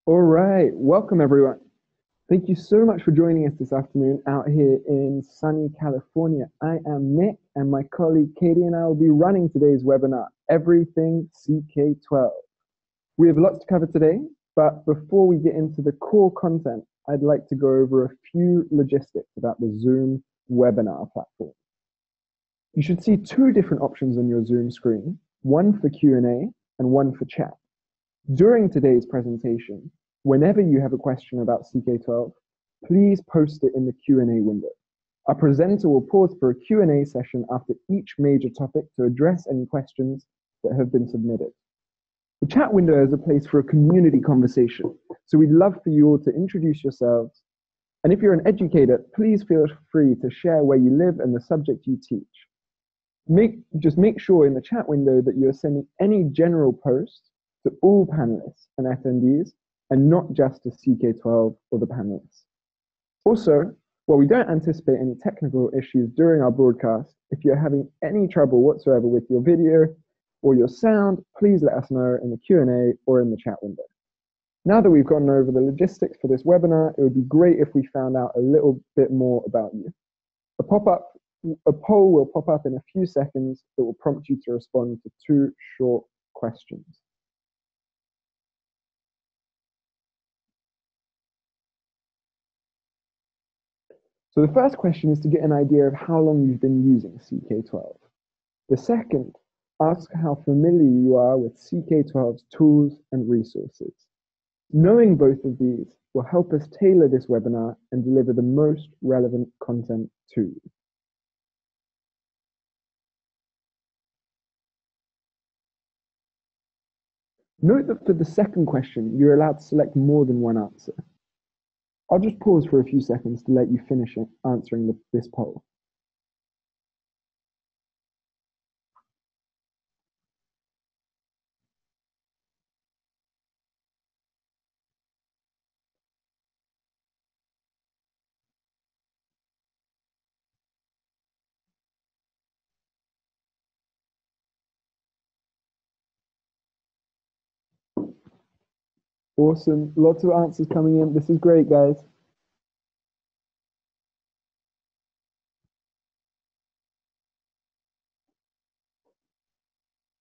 All right, welcome everyone. Thank you so much for joining us this afternoon out here in sunny California. I am Nick, and my colleague Katie and I will be running today's webinar, Everything CK-12. We have lots to cover today, but before we get into the core content, I'd like to go over a few logistics about the Zoom webinar platform. You should see two different options on your Zoom screen, one for Q&A and one for chat. During today's presentation, whenever you have a question about CK-12, please post it in the Q&A window. Our presenter will pause for a Q&A session after each major topic to address any questions that have been submitted. The chat window is a place for a community conversation, so we'd love for you all to introduce yourselves. And if you're an educator, please feel free to share where you live and the subject you teach. Just make sure in the chat window that you're sending any general posts to all panelists and attendees, and not just to CK-12 or the panelists. Also, while we don't anticipate any technical issues during our broadcast, if you're having any trouble whatsoever with your video or your sound, please let us know in the Q&A or in the chat window. Now that we've gone over the logistics for this webinar, it would be great if we found out a little bit more about you. A poll will pop up in a few seconds that will prompt you to respond to two short questions. So the first question is to get an idea of how long you've been using CK-12. The second, ask how familiar you are with CK-12's tools and resources. Knowing both of these will help us tailor this webinar and deliver the most relevant content to you. Note that for the second question, you're allowed to select more than one answer. I'll just pause for a few seconds to let you finish answering this poll. Awesome, lots of answers coming in. This is great, guys.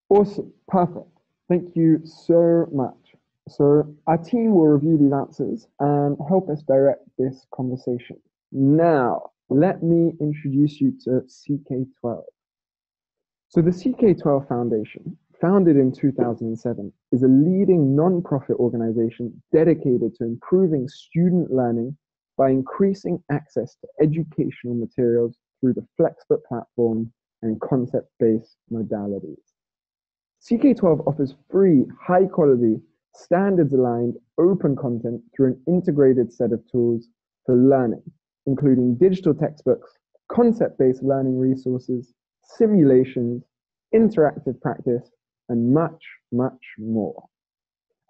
Awesome, perfect. Thank you so much. So our team will review these answers and help us direct this conversation. Now, let me introduce you to CK-12. So the CK-12 Foundation, founded in 2007, is a leading non-profit organization dedicated to improving student learning by increasing access to educational materials through the FlexBook platform and concept-based modalities. CK-12 offers free, high-quality, standards-aligned, open content through an integrated set of tools for learning, including digital textbooks, concept-based learning resources, simulations, interactive practice, and much, much more.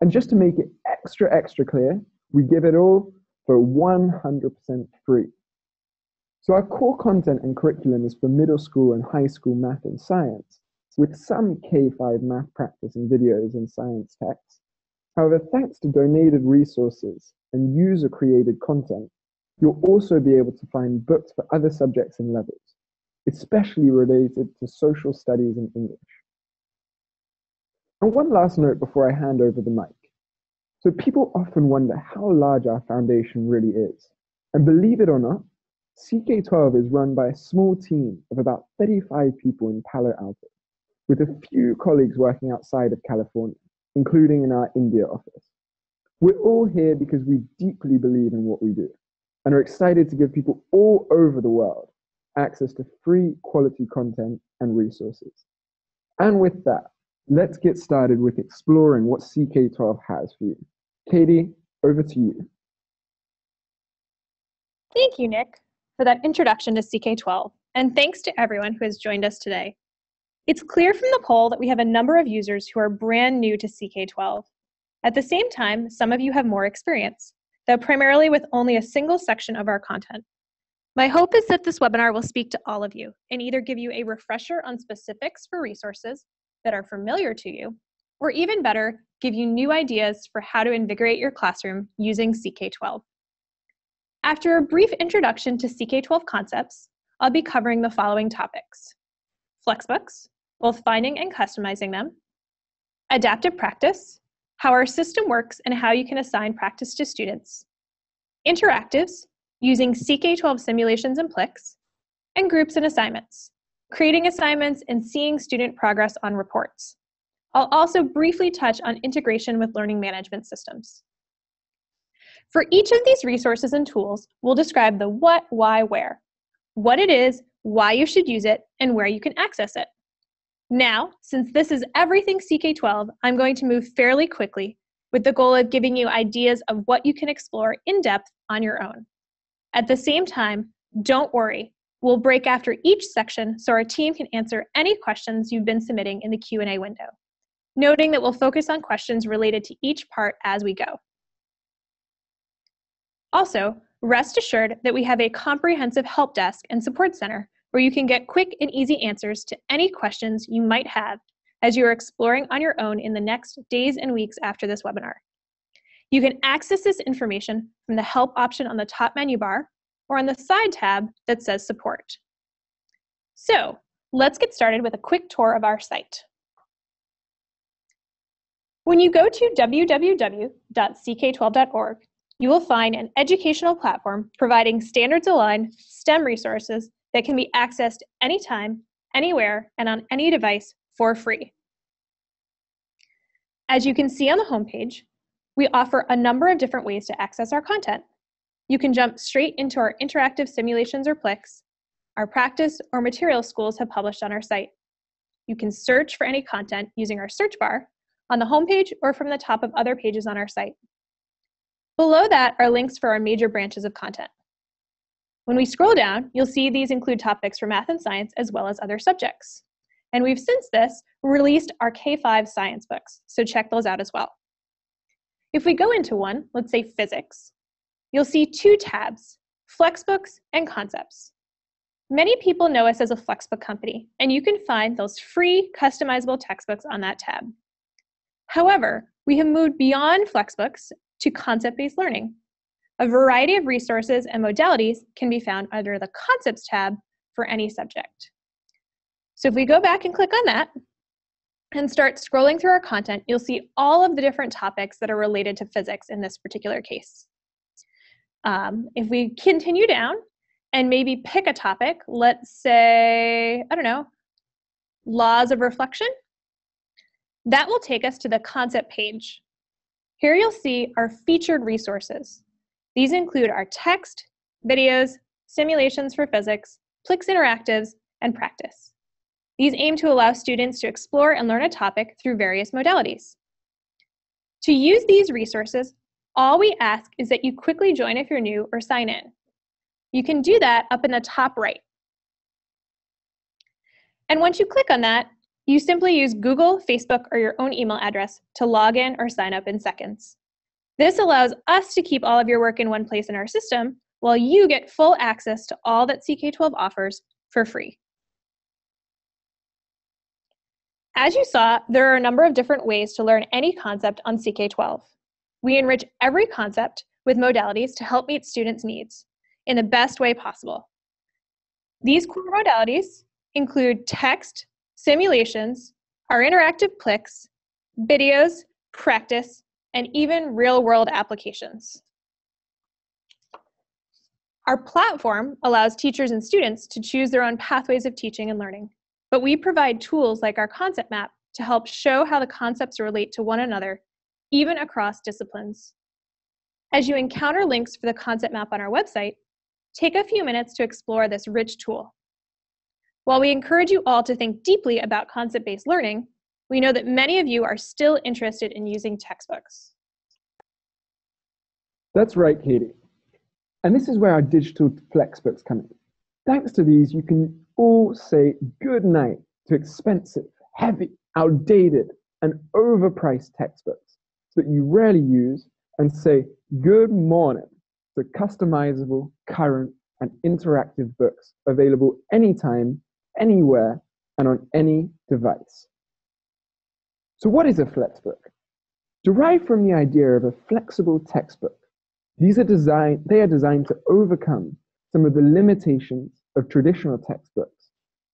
And just to make it extra clear, we give it all for 100% free. So our core content and curriculum is for middle school and high school math and science, with some K-5 math practice and videos and science texts. However, thanks to donated resources and user-created content, you'll also be able to find books for other subjects and levels, especially related to social studies and English. And one last note before I hand over the mic. So people often wonder how large our foundation really is. And believe it or not, CK-12 is run by a small team of about 35 people in Palo Alto, with a few colleagues working outside of California, including in our India office. We're all here because we deeply believe in what we do and are excited to give people all over the world access to free quality content and resources. And with that, let's get started with exploring what CK-12 has for you. Katie, over to you. Thank you, Nick, for that introduction to CK-12, and thanks to everyone who has joined us today. It's clear from the poll that we have a number of users who are brand new to CK-12. At the same time, some of you have more experience, though primarily with only a single section of our content. My hope is that this webinar will speak to all of you and either give you a refresher on specifics for resources that are familiar to you, or even better, give you new ideas for how to invigorate your classroom using CK-12. After a brief introduction to CK-12 concepts, I'll be covering the following topics: FlexBooks, both finding and customizing them; adaptive practice, how our system works and how you can assign practice to students; interactives, using CK-12 simulations and Plex; and groups and assignments, creating assignments and seeing student progress on reports. I'll also briefly touch on integration with learning management systems. For each of these resources and tools, we'll describe the what, why, where, what it is, why you should use it, and where you can access it. Now, since this is everything CK-12, I'm going to move fairly quickly with the goal of giving you ideas of what you can explore in depth on your own. At the same time, don't worry, we'll break after each section so our team can answer any questions you've been submitting in the Q&A window, noting that we'll focus on questions related to each part as we go. Also, rest assured that we have a comprehensive help desk and support center where you can get quick and easy answers to any questions you might have as you are exploring on your own in the next days and weeks after this webinar. You can access this information from the help option on the top menu bar or on the side tab that says support. So, let's get started with a quick tour of our site. When you go to www.ck12.org, you will find an educational platform providing standards-aligned STEM resources that can be accessed anytime, anywhere, and on any device for free. As you can see on the homepage, we offer a number of different ways to access our content. You can jump straight into our interactive simulations or Plex. Our practice or material schools have published on our site. You can search for any content using our search bar on the homepage or from the top of other pages on our site. Below that are links for our major branches of content. When we scroll down, you'll see these include topics for math and science as well as other subjects. And we've since this released our K-5 science books, so check those out as well. If we go into one, let's say physics, you'll see two tabs, FlexBooks and Concepts. Many people know us as a FlexBook company, and you can find those free customizable textbooks on that tab. However, we have moved beyond FlexBooks to concept-based learning. A variety of resources and modalities can be found under the Concepts tab for any subject. So if we go back and click on that and start scrolling through our content, you'll see all of the different topics that are related to physics in this particular case. If we continue down and maybe pick a topic, let's say, I don't know, laws of reflection, that will take us to the concept page. Here you'll see our featured resources. These include our text, videos, simulations for physics, Plex interactives, and practice. These aim to allow students to explore and learn a topic through various modalities. To use these resources, all we ask is that you quickly join if you're new or sign in. You can do that up in the top right. And once you click on that, you simply use Google, Facebook, or your own email address to log in or sign up in seconds. This allows us to keep all of your work in one place in our system while you get full access to all that CK-12 offers for free. As you saw, there are a number of different ways to learn any concept on CK-12. We enrich every concept with modalities to help meet students' needs in the best way possible. These core modalities include text, simulations, our interactive Plex, videos, practice, and even real-world applications. Our platform allows teachers and students to choose their own pathways of teaching and learning, but we provide tools like our concept map to help show how the concepts relate to one another, even across disciplines. As you encounter links for the concept map on our website, take a few minutes to explore this rich tool. While we encourage you all to think deeply about concept-based learning, we know that many of you are still interested in using textbooks. That's right, Katie. And this is where our digital FlexBooks come in. Thanks to these, you can all say good night to expensive, heavy, outdated, and overpriced textbooks that you rarely use and say good morning to customizable, current, and interactive books available anytime, anywhere, and on any device. So what is a FlexBook? derived from the idea of a flexible textbook. They are designed to overcome some of the limitations of traditional textbooks,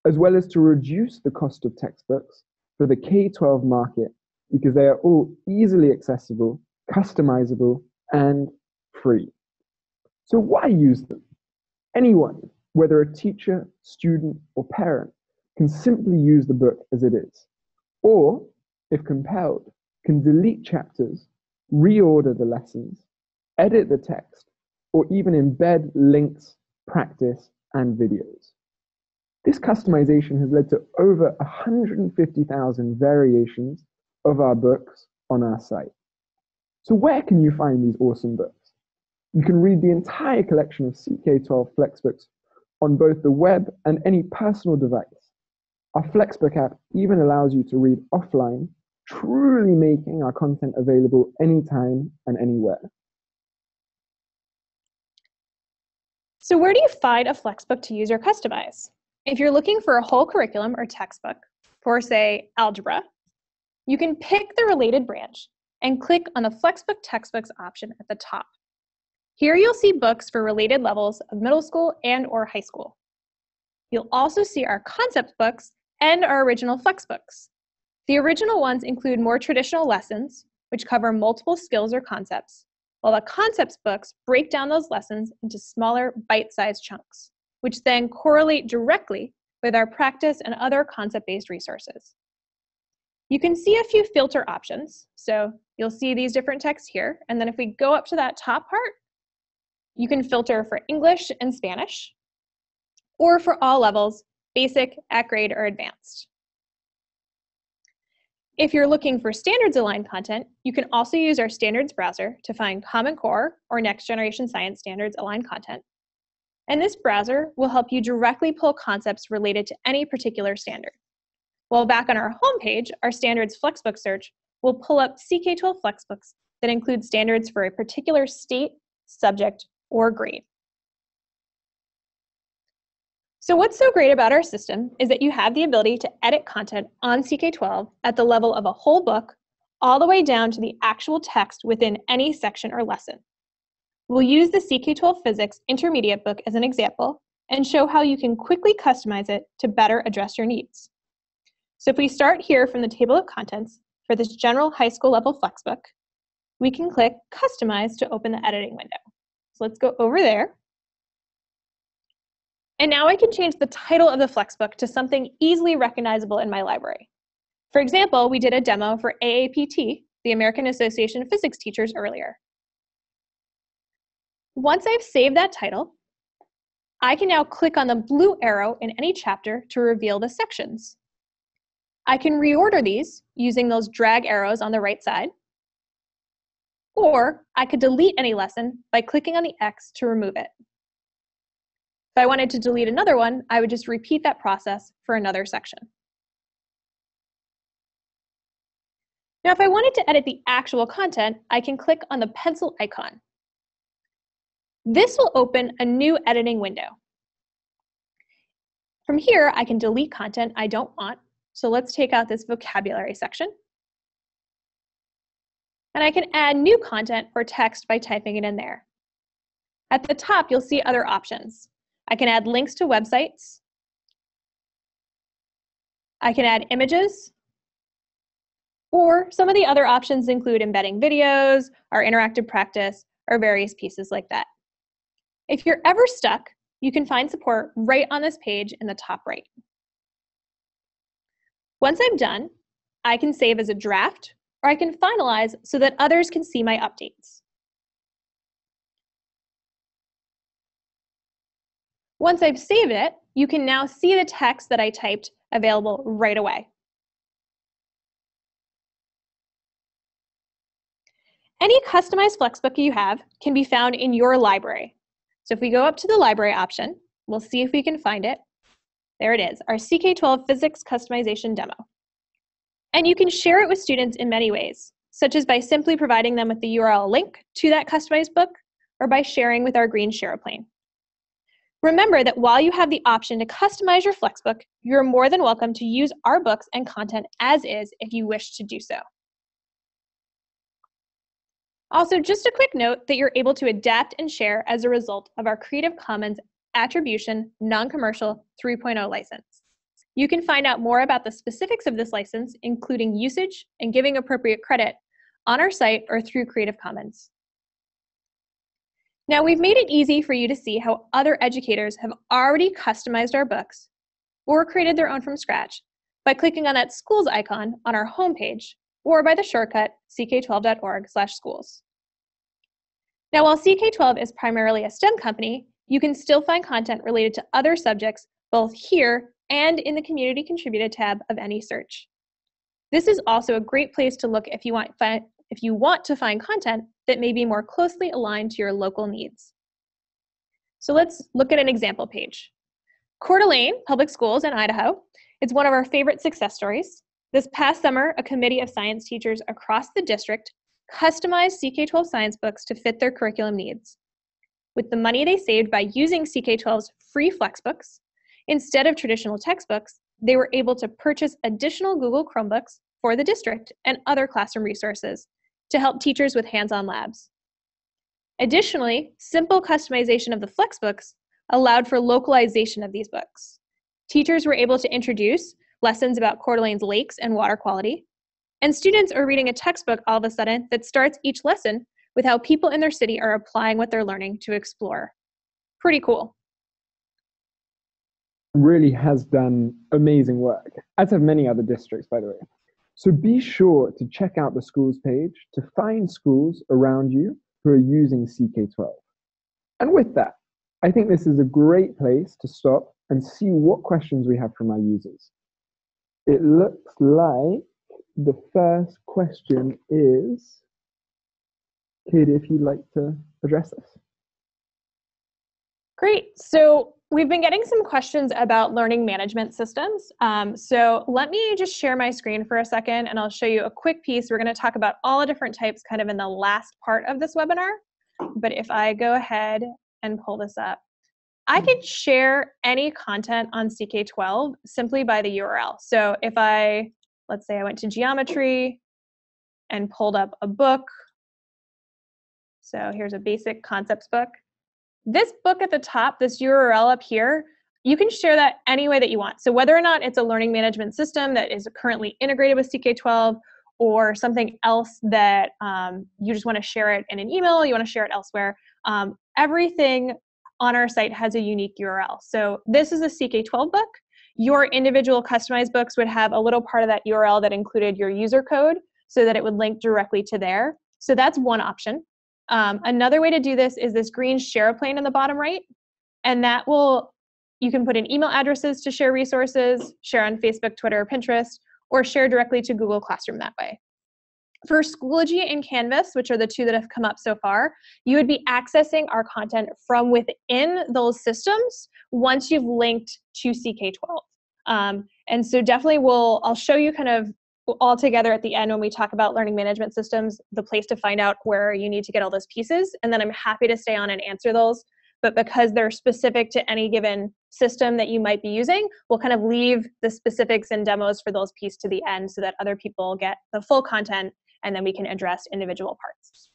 as well as to reduce the cost of textbooks for the K-12 market because they are all easily accessible, customizable, and free. So why use them? Anyone, whether a teacher, student, or parent, can simply use the book as it is, or, if compelled, can delete chapters, reorder the lessons, edit the text, or even embed links, practice, and videos. This customization has led to over 150,000 variations of our books on our site. So where can you find these awesome books? You can read the entire collection of CK-12 FlexBooks on both the web and any personal device. Our FlexBook app even allows you to read offline, truly making our content available anytime and anywhere. So where do you find a FlexBook to use or customize? If you're looking for a whole curriculum or textbook for, say, algebra, you can pick the related branch and click on the FlexBook textbooks option at the top. Here you'll see books for related levels of middle school and or high school. You'll also see our concept books and our original FlexBooks. The original ones include more traditional lessons, which cover multiple skills or concepts, while the concepts books break down those lessons into smaller bite-sized chunks, which then correlate directly with our practice and other concept-based resources. You can see a few filter options. So you'll see these different texts here. And then if we go up to that top part, you can filter for English and Spanish, or for all levels, basic, at grade, or advanced. If you're looking for standards aligned content, you can also use our standards browser to find Common Core or Next Generation Science standards aligned content. And this browser will help you directly pull concepts related to any particular standard. While back on our homepage, our standards FlexBook search will pull up CK-12 FlexBooks that include standards for a particular state, subject, or grade. So what's so great about our system is that you have the ability to edit content on CK-12 at the level of a whole book, all the way down to the actual text within any section or lesson. We'll use the CK-12 Physics Intermediate book as an example and show how you can quickly customize it to better address your needs. So if we start here from the table of contents for this general high school level FlexBook, we can click Customize to open the editing window. So let's go over there. And now I can change the title of the FlexBook to something easily recognizable in my library. For example, we did a demo for AAPT, the American Association of Physics Teachers, earlier. Once I've saved that title, I can now click on the blue arrow in any chapter to reveal the sections. I can reorder these using those drag arrows on the right side, or I could delete any lesson by clicking on the X to remove it. If I wanted to delete another one, I would just repeat that process for another section. Now, if I wanted to edit the actual content, I can click on the pencil icon. This will open a new editing window. From here, I can delete content I don't want. So let's take out this vocabulary section. And I can add new content or text by typing it in there. At the top, you'll see other options. I can add links to websites. I can add images. Or some of the other options include embedding videos, our interactive practice, or various pieces like that. If you're ever stuck, you can find support right on this page in the top right. Once I'm done, I can save as a draft, or I can finalize so that others can see my updates. Once I've saved it, you can now see the text that I typed available right away. Any customized FlexBook you have can be found in your library. So if we go up to the library option, we'll see if we can find it. There it is, our CK-12 Physics Customization Demo. And you can share it with students in many ways, such as by simply providing them with the URL link to that customized book, or by sharing with our green SharePlane. Remember that while you have the option to customize your FlexBook, you're more than welcome to use our books and content as is if you wish to do so. Also, just a quick note that you're able to adapt and share as a result of our Creative Commons Attribution Non-Commercial 3.0 license. You can find out more about the specifics of this license, including usage and giving appropriate credit, on our site or through Creative Commons. Now, we've made it easy for you to see how other educators have already customized our books or created their own from scratch by clicking on that schools icon on our homepage or by the shortcut ck12.org/schools. Now, while CK-12 is primarily a STEM company, you can still find content related to other subjects both here and in the Community Contributed tab of any search. This is also a great place to look if you want to find content that may be more closely aligned to your local needs. So let's look at an example page. Coeur d'Alene Public Schools in Idaho. It's one of our favorite success stories. This past summer, a committee of science teachers across the district customized CK-12 science books to fit their curriculum needs. With the money they saved by using CK-12's free FlexBooks, instead of traditional textbooks, they were able to purchase additional Google Chromebooks for the district and other classroom resources to help teachers with hands-on labs. Additionally, simple customization of the FlexBooks allowed for localization of these books. Teachers were able to introduce lessons about Coeur d'Alene's lakes and water quality, and students are reading a textbook all of a sudden that starts each lesson with how people in their city are applying what they're learning to explore. Pretty cool. Really has done amazing work, as have many other districts, by the way. So be sure to check out the schools page to find schools around you who are using CK-12. And with that, I think this is a great place to stop and see what questions we have from our users. It looks like the first question is, Katie, if you'd like to address this. Great. So we've been getting some questions about learning management systems. So let me just share my screen for a second and I'll show you a quick piece. We're going to talk about all the different types kind of in the last part of this webinar. But if I go ahead and pull this up, I can share any content on CK-12 simply by the URL. So if let's say I went to geometry and pulled up a book. So here's a basic concepts book. This book at the top, this URL up here, you can share that any way that you want. So whether or not it's a learning management system that is currently integrated with CK-12 or something else that you just want to share it in an email, you want to share it elsewhere, everything on our site has a unique URL. So this is a CK-12 book. Your individual customized books would have a little part of that URL that included your user code so that it would link directly to there. So that's one option. Another way to do this is this green share plane in the bottom right, and that you can put in email addresses to share resources, share on Facebook, Twitter, or Pinterest, or share directly to Google Classroom that way. For Schoology and Canvas, which are the two that have come up so far, you would be accessing our content from within those systems once you've linked to CK-12. And so definitely I'll show you kind of all together at the end when we talk about learning management systems, the place to find out where you need to get all those pieces. And then I'm happy to stay on and answer those. But because they're specific to any given system that you might be using, we'll kind of leave the specifics and demos for those pieces to the end so that other people get the full content and then we can address individual parts.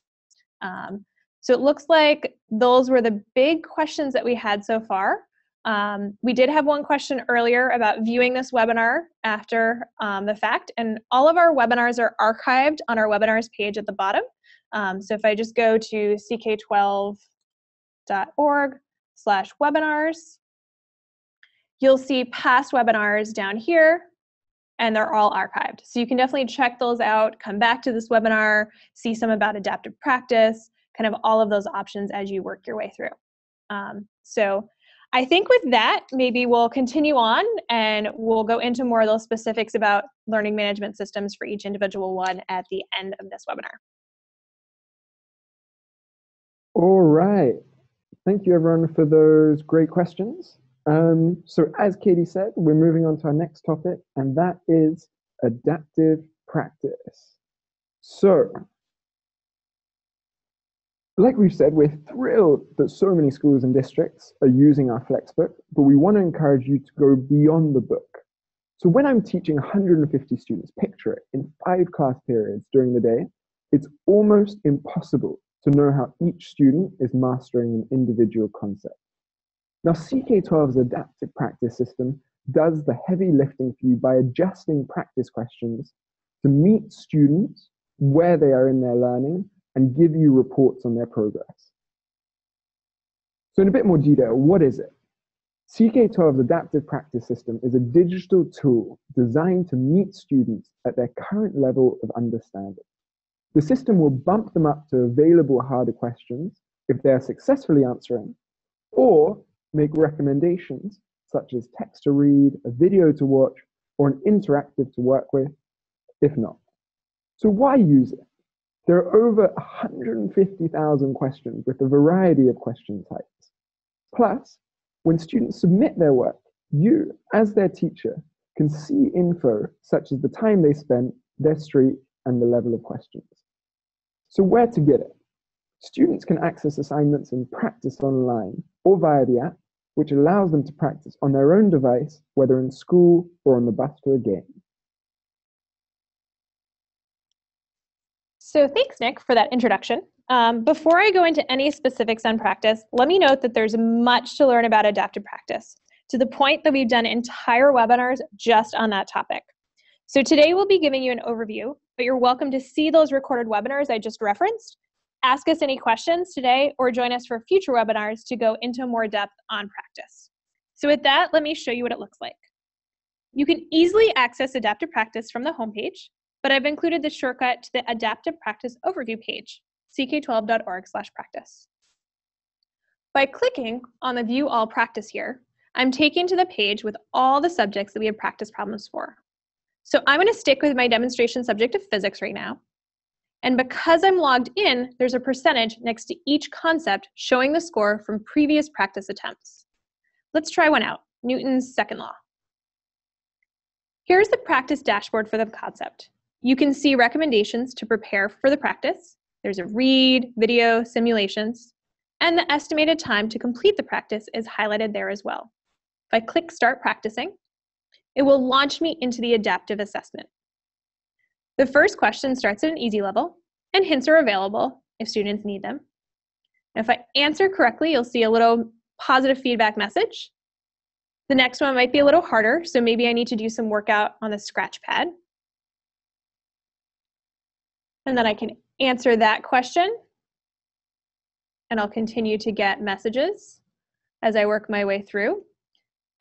So it looks like those were the big questions that we had so far. We did have one question earlier about viewing this webinar after the fact, and all of our webinars are archived on our webinars page at the bottom. So if I just go to ck12.org/webinars, you'll see past webinars down here, and they're all archived. So you can definitely check those out, come back to this webinar, see some about adaptive practice, kind of all of those options as you work your way through. So I think with that, maybe we'll continue on and we'll go into more of those specifics about learning management systems for each individual one at the end of this webinar. All right. Thank you, everyone, for those great questions. So as Katie said, we're moving on to our next topic, and that is adaptive practice. So, like we've said, we're thrilled that so many schools and districts are using our FlexBook, but we want to encourage you to go beyond the book. So when I'm teaching 150 students, picture it, in 5 class periods during the day, it's almost impossible to know how each student is mastering an individual concept. Now, CK-12's adaptive practice system does the heavy lifting for you by adjusting practice questions to meet students where they are in their learning and give you reports on their progress. So in a bit more detail, what is it? CK-12's adaptive practice system is a digital tool designed to meet students at their current level of understanding. The system will bump them up to available harder questions if they are successfully answering, or make recommendations such as text to read, a video to watch, or an interactive to work with, if not. So why use it? There are over 150,000 questions with a variety of question types. Plus, when students submit their work, you, as their teacher, can see info such as the time they spent, their streak, and the level of questions. So where to get it? Students can access assignments and practice online or via the app, which allows them to practice on their own device, whether in school or on the bus to a game. So thanks, Nick, for that introduction. Before I go into any specifics on practice, let me note that there's much to learn about adaptive practice, to the point that we've done entire webinars just on that topic. So today we'll be giving you an overview, but you're welcome to see those recorded webinars I just referenced, ask us any questions today, or join us for future webinars to go into more depth on practice. So with that, let me show you what it looks like. You can easily access adaptive practice from the homepage, but I've included the shortcut to the adaptive practice overview page, ck12.org/practice. By clicking on the View All Practice here, I'm taken to the page with all the subjects that we have practice problems for. So I'm going to stick with my demonstration subject of physics right now. And because I'm logged in, there's a percentage next to each concept showing the score from previous practice attempts. Let's try one out, Newton's second law. Here's the practice dashboard for the concept. You can see recommendations to prepare for the practice. There's a read, video, simulations, and the estimated time to complete the practice is highlighted there as well. If I click Start Practicing, it will launch me into the adaptive assessment. The first question starts at an easy level, and hints are available if students need them. And if I answer correctly, you'll see a little positive feedback message. The next one might be a little harder, so maybe I need to do some workout on the scratch pad. And then I can answer that question, and I'll continue to get messages as I work my way through.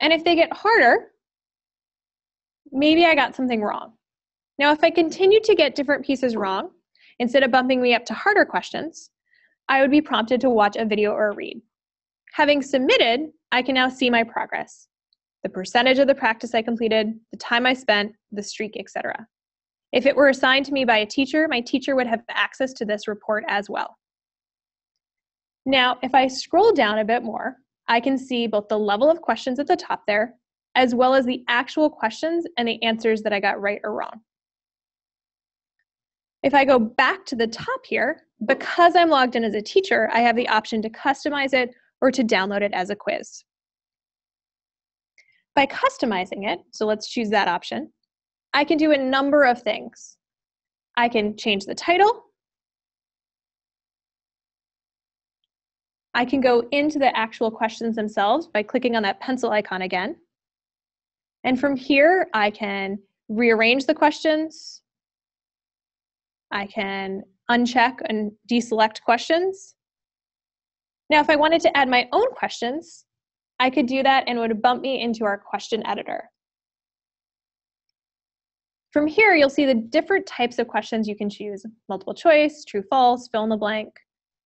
And if they get harder, maybe I got something wrong. Now, if I continue to get different pieces wrong, instead of bumping me up to harder questions, I would be prompted to watch a video or a read. Having submitted, I can now see my progress, the percentage of the practice I completed, the time I spent, the streak, etc. If it were assigned to me by a teacher, my teacher would have access to this report as well. Now, if I scroll down a bit more, I can see both the level of questions at the top there, as well as the actual questions and the answers that I got right or wrong. If I go back to the top here, because I'm logged in as a teacher, I have the option to customize it or to download it as a quiz. By customizing it, so let's choose that option, I can do a number of things. I can change the title. I can go into the actual questions themselves by clicking on that pencil icon again. And from here, I can rearrange the questions. I can uncheck and deselect questions. Now, if I wanted to add my own questions, I could do that and it would bump me into our question editor. From here, you'll see the different types of questions you can choose: multiple choice, true, false, fill in the blank,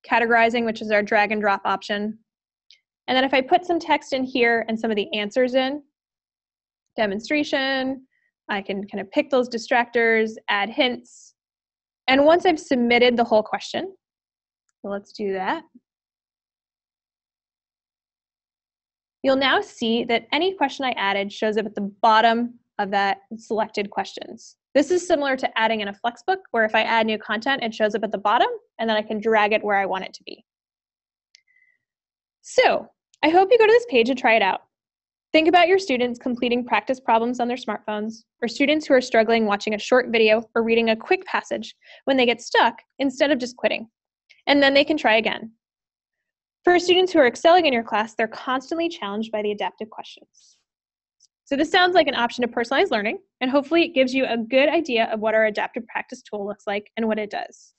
categorizing, which is our drag and drop option. And then if I put some text in here and some of the answers in, demonstration, I can kind of pick those distractors, add hints. And once I've submitted the whole question, so let's do that. You'll now see that any question I added shows up at the bottom of that selected questions. This is similar to adding in a FlexBook, where if I add new content, it shows up at the bottom, and then I can drag it where I want it to be. So I hope you go to this page and try it out. Think about your students completing practice problems on their smartphones, or students who are struggling watching a short video or reading a quick passage when they get stuck instead of just quitting. And then they can try again. For students who are excelling in your class, they're constantly challenged by the adaptive questions. So this sounds like an option to personalize learning, and hopefully it gives you a good idea of what our adaptive practice tool looks like and what it does.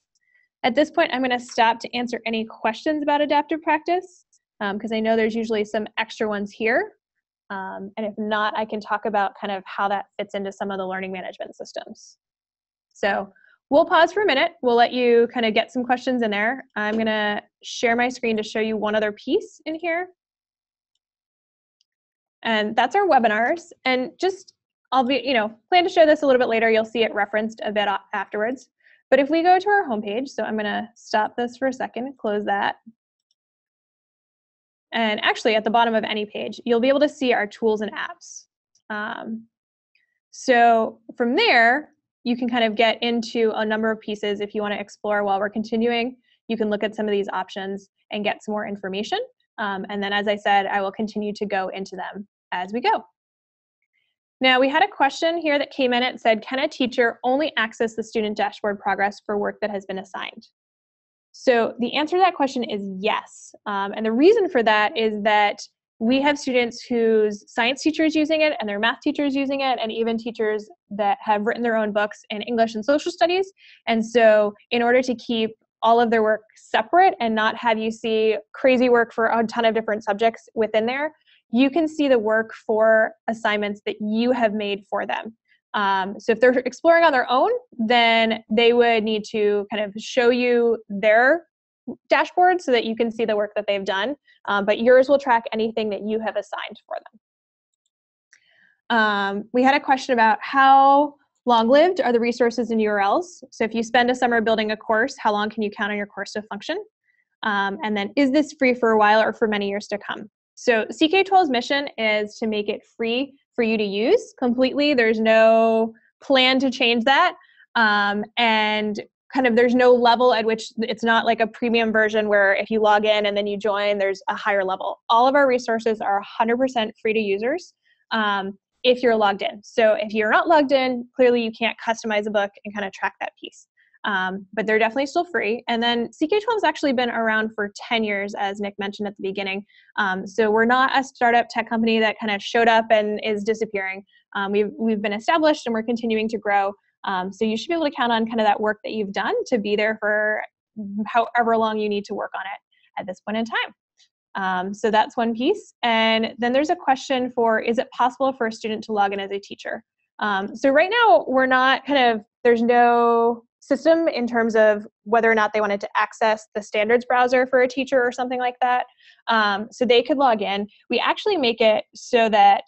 At this point, I'm going to stop to answer any questions about adaptive practice, because I know there's usually some extra ones here. And if not, I can talk about kind of how that fits into some of the learning management systems. So we'll pause for a minute. We'll let you kind of get some questions in there. I'm going to share my screen to show you one other piece in here. And that's our webinars. And just, I'll be, plan to show this a little bit later. You'll see it referenced a bit afterwards. But if we go to our homepage, so I'm going to stop this for a second, close that. And actually, at the bottom of any page, you'll be able to see our tools and apps. So from there, you can kind of get into a number of pieces if you want to explore while we're continuing. You can look at some of these options and get some more information. And then, as I said, I will continue to go into them as we go. Now, we had a question here that came in. It said, can a teacher only access the student dashboard progress for work that has been assigned? So the answer to that question is yes. And the reason for that is that we have students whose science teacher is using it and their math teacher is using it, and even teachers that have written their own books in English and social studies. And so in order to keep all of their work separate and not have you see crazy work for a ton of different subjects within there, you can see the work for assignments that you have made for them. So if they're exploring on their own, then they would need to kind of show you their dashboard so that you can see the work that they've done. But yours will track anything that you have assigned for them. We had a question about how long-lived are the resources and URLs. So if you spend a summer building a course, how long can you count on your course to function? And then, is this free for a while or for many years to come? So CK-12's mission is to make it free for you to use completely. There's no plan to change that. And kind of there's no level at which it's not like a premium version where if you log in and then you join, there's a higher level. All of our resources are 100% free to users if you're logged in. So if you're not logged in, clearly you can't customize a book and kind of track that piece. But they're definitely still free. And then CK-12 has actually been around for 10 years, as Nick mentioned at the beginning. So we're not a startup tech company that kind of showed up and is disappearing. We've been established and we're continuing to grow. So you should be able to count on kind of that work that you've done to be there for however long you need to work on it at this point in time. So that's one piece. And then there's a question for, is it possible for a student to log in as a teacher? So right now we're not there's no system in terms of whether or not they wanted to access the standards browser for a teacher or something like that. So they could log in. We actually make it so that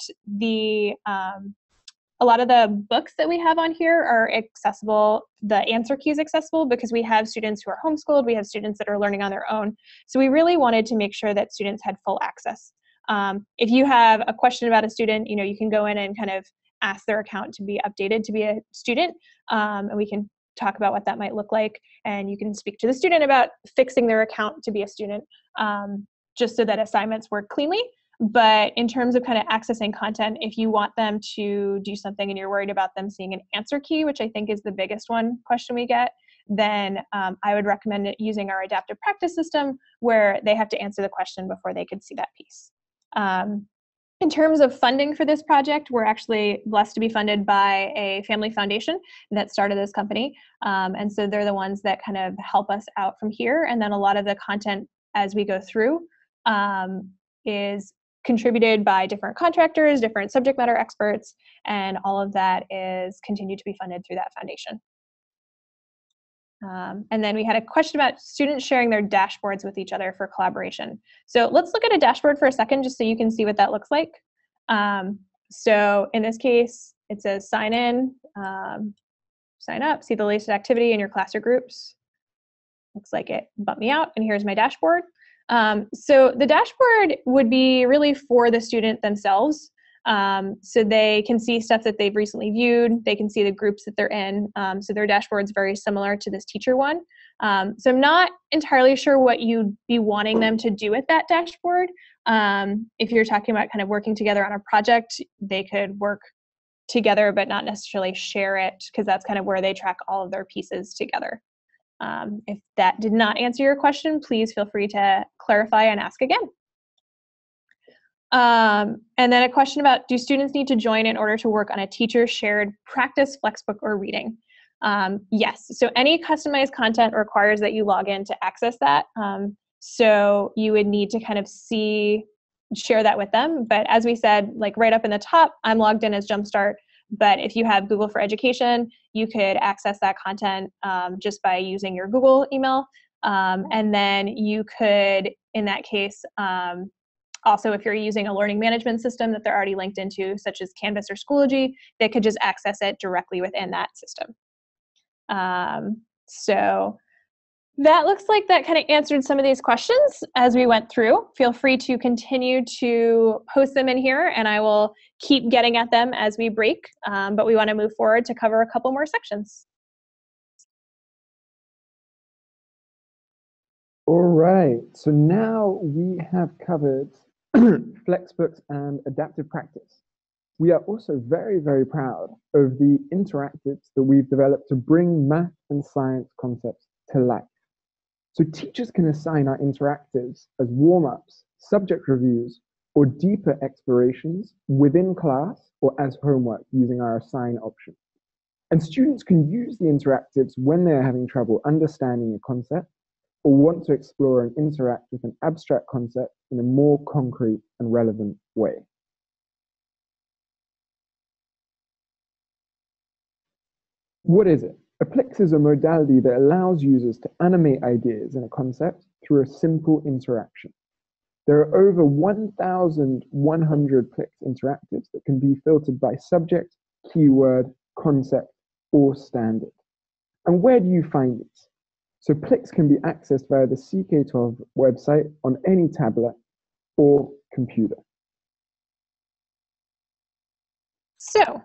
a lot of the books that we have on here are accessible, the answer key is accessible because we have students who are homeschooled, we have students that are learning on their own. So we really wanted to make sure that students had full access. If you have a question about a student, you can go in and kind of ask their account to be updated to be a student, and we can talk about what that might look like, and you can speak to the student about fixing their account to be a student, just so that assignments work cleanly. But in terms of kind of accessing content, if you want them to do something and you're worried about them seeing an answer key, which I think is the biggest question we get, then I would recommend using our adaptive practice system where they have to answer the question before they could see that piece. In terms of funding for this project, we're actually blessed to be funded by a family foundation that started this company. And so they're the ones that kind of help us out from here. And then a lot of the content as we go through is contributed by different contractors, different subject matter experts, and all of that is continued to be funded through that foundation. And then we had a question about students sharing their dashboards with each other for collaboration. So let's look at a dashboard for a second, just so you can see what that looks like. So in this case, it says sign in, sign up, see the latest activity in your class or groups. Looks like it bumped me out, and here's my dashboard. So the dashboard would be really for the student themselves. So they can see stuff that they've recently viewed. They can see the groups that they're in. So their dashboard's very similar to this teacher one. So I'm not entirely sure what you'd be wanting them to do with that dashboard. If you're talking about kind of working together on a project, they could work together but not necessarily share it, because that's kind of where they track all of their pieces together. If that did not answer your question, please feel free to clarify and ask again. And then a question about, do students need to join in order to work on a teacher-shared practice, flexbook, or reading? Yes, so any customized content requires that you log in to access that. So you would need to kind of share that with them. But as we said, like right up in the top, I'm logged in as Jumpstart. But if you have Google for Education, you could access that content just by using your Google email. And then you could, in that case, also, if you're using a learning management system that they're already linked into, such as Canvas or Schoology, they could just access it directly within that system. So that looks like that kind of answered some of these questions as we went through. Feel free to continue to post them in here, and I will keep getting at them as we break, but we want to move forward to cover a couple more sections. All right, so now we have covered FlexBooks and adaptive practice. We are also very, very proud of the interactives that we've developed to bring math and science concepts to life. So teachers can assign our interactives as warm-ups, subject reviews, or deeper explorations within class or as homework using our assign option. And students can use the interactives when they're having trouble understanding a concept or want to explore and interact with an abstract concept in a more concrete and relevant way. What is it? A Plex is a modality that allows users to animate ideas in a concept through a simple interaction. There are over 1,100 Plex interactives that can be filtered by subject, keyword, concept, or standard. And where do you find these? So Plex can be accessed via the CK-12 website on any tablet or computer. So,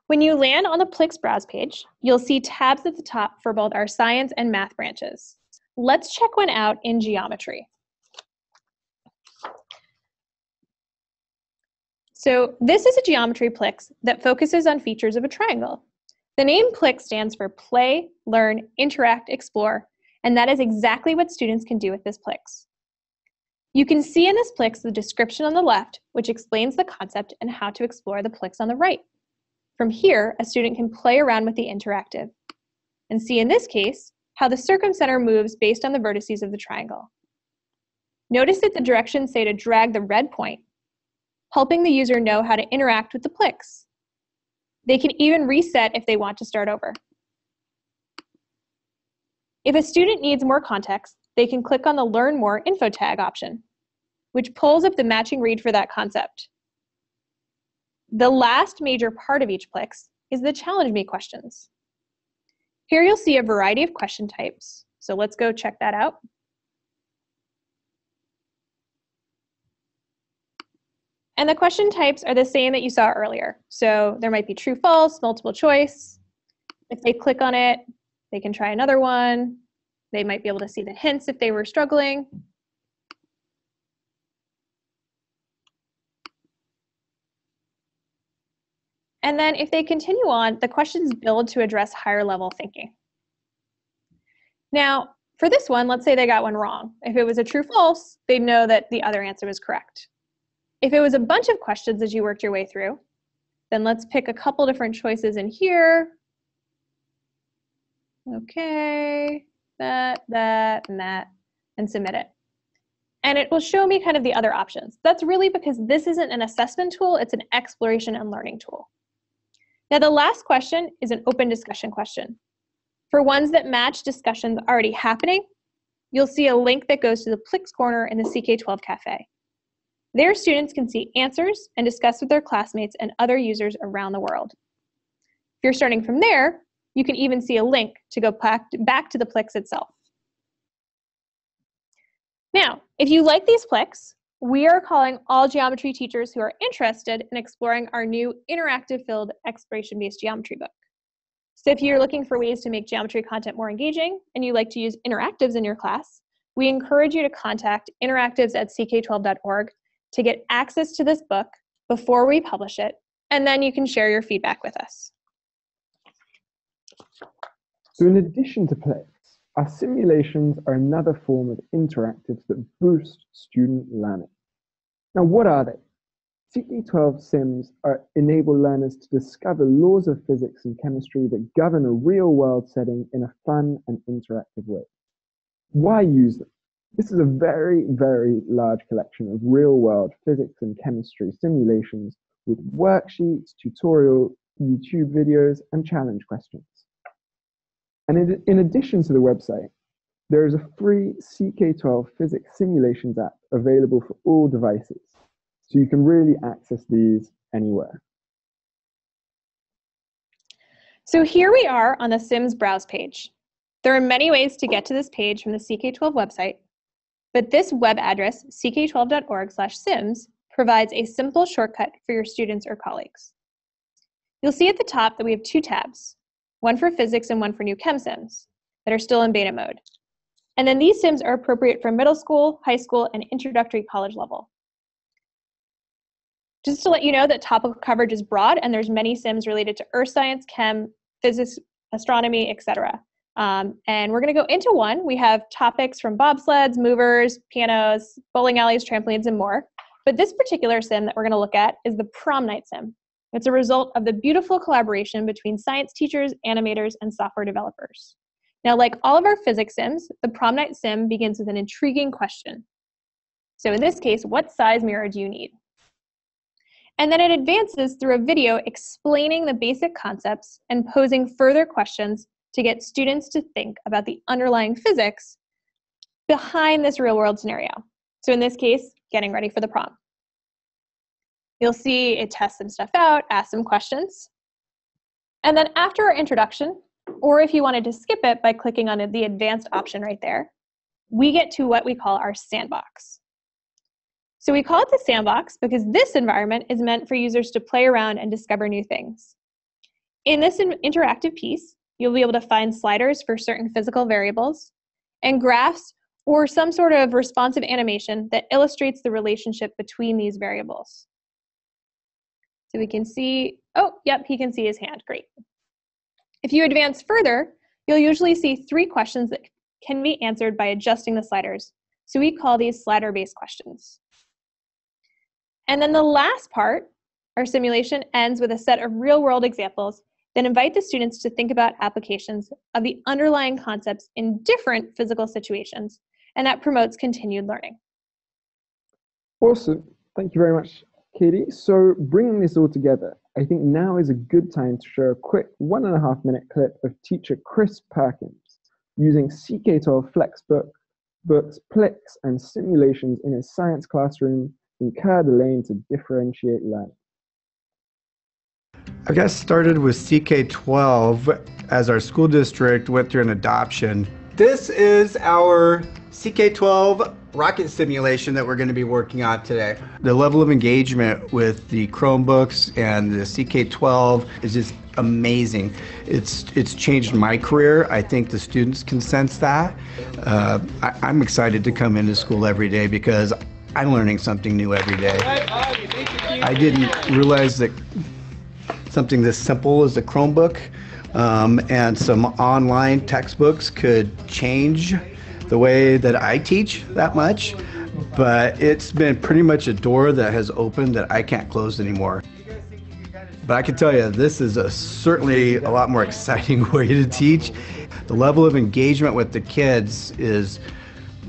when you land on the Plex browse page, you'll see tabs at the top for both our science and math branches. Let's check one out in geometry. So this is a geometry Plex that focuses on features of a triangle. The name Plex stands for Play, Learn, Interact, Explore, and that is exactly what students can do with this Plex. You can see in this Plex the description on the left, which explains the concept and how to explore the Plex on the right. From here, a student can play around with the interactive and see, in this case, how the circumcenter moves based on the vertices of the triangle. Notice that the directions say to drag the red point, helping the user know how to interact with the Plex. They can even reset if they want to start over. If a student needs more context, they can click on the Learn More info tag option, which pulls up the matching read for that concept. The last major part of each Plex is the Challenge Me questions. Here you'll see a variety of question types, so let's go check that out. And the question types are the same that you saw earlier. So there might be true, false, multiple choice. If they click on it, they can try another one. They might be able to see the hints if they were struggling. And then if they continue on, the questions build to address higher level thinking. Now, for this one, let's say they got one wrong. If it was a true, false, they'd know that the other answer was correct. If it was a bunch of questions as you worked your way through, then let's pick a couple different choices in here. Okay, that, and that, and submit it. And it will show me kind of the other options. That's really because this isn't an assessment tool, it's an exploration and learning tool. Now the last question is an open discussion question. For ones that match discussions already happening, you'll see a link that goes to the Plex corner in the CK-12 Cafe. There, students can see answers and discuss with their classmates and other users around the world. If you're starting from there, you can even see a link to go back to the Plex itself. Now, if you like these Plex, we are calling all geometry teachers who are interested in exploring our new interactive filled exploration-based geometry book. So if you're looking for ways to make geometry content more engaging and you like to use interactives in your class, we encourage you to contact interactives@ck12.org to get access to this book before we publish it, and then you can share your feedback with us. So in addition to Plex, our simulations are another form of interactives that boost student learning. Now, what are they? CK-12 Sims enable learners to discover laws of physics and chemistry that govern a real-world setting in a fun and interactive way. Why use them? This is a very, very large collection of real-world physics and chemistry simulations with worksheets, tutorial, YouTube videos, and challenge questions. And in addition to the website, there is a free CK-12 physics simulations app available for all devices. So you can really access these anywhere. So here we are on the Sims Browse page. There are many ways to get to this page from the CK-12 website, but this web address, ck12.org/sims, provides a simple shortcut for your students or colleagues. You'll see at the top that we have two tabs, one for physics and one for new chem sims that are still in beta mode. And then these sims are appropriate for middle school, high school, and introductory college level. Just to let you know that topical coverage is broad and there's many sims related to earth science, chem, physics, astronomy, etc. And we're going to go into one. We have topics from bobsleds, movers, pianos, bowling alleys, trampolines, and more. But this particular sim that we're going to look at is the prom night sim. It's a result of the beautiful collaboration between science teachers, animators, and software developers. Now, like all of our physics sims, the prom night sim begins with an intriguing question. So in this case, what size mirror do you need? And then it advances through a video explaining the basic concepts and posing further questions to get students to think about the underlying physics behind this real-world scenario. So in this case, getting ready for the prom. You'll see it tests some stuff out, asks some questions. And then after our introduction, or if you wanted to skip it by clicking on the advanced option right there, we get to what we call our sandbox. So we call it the sandbox because this environment is meant for users to play around and discover new things. In this interactive piece, you'll be able to find sliders for certain physical variables and graphs or some sort of responsive animation that illustrates the relationship between these variables. So we can see, oh, yep, he can see his hand, great. If you advance further, you'll usually see 3 questions that can be answered by adjusting the sliders. So we call these slider-based questions. And then the last part, our simulation, ends with a set of real-world examples that invite the students to think about applications of the underlying concepts in different physical situations, and that promotes continued learning. Awesome. Thank you very much, Katie. So bringing this all together, I think now is a good time to share a quick 1.5-minute clip of teacher Chris Perkins using CK-12 FlexBook, books, Plex, and simulations in his science classroom in Coeur d'Alene to differentiate learning. I got started with CK-12 as our school district went through an adoption. This is our CK-12 rocket simulation that we're going to be working on today. The level of engagement with the Chromebooks and the CK-12 is just amazing. It's changed my career. I think the students can sense that. I'm excited to come into school every day because I'm learning something new every day. I didn't realize that something this simple as a Chromebook and some online textbooks could change the way that I teach that much, but it's been pretty much a door that has opened that I can't close anymore. But I can tell you, this is certainly a lot more exciting way to teach. The level of engagement with the kids is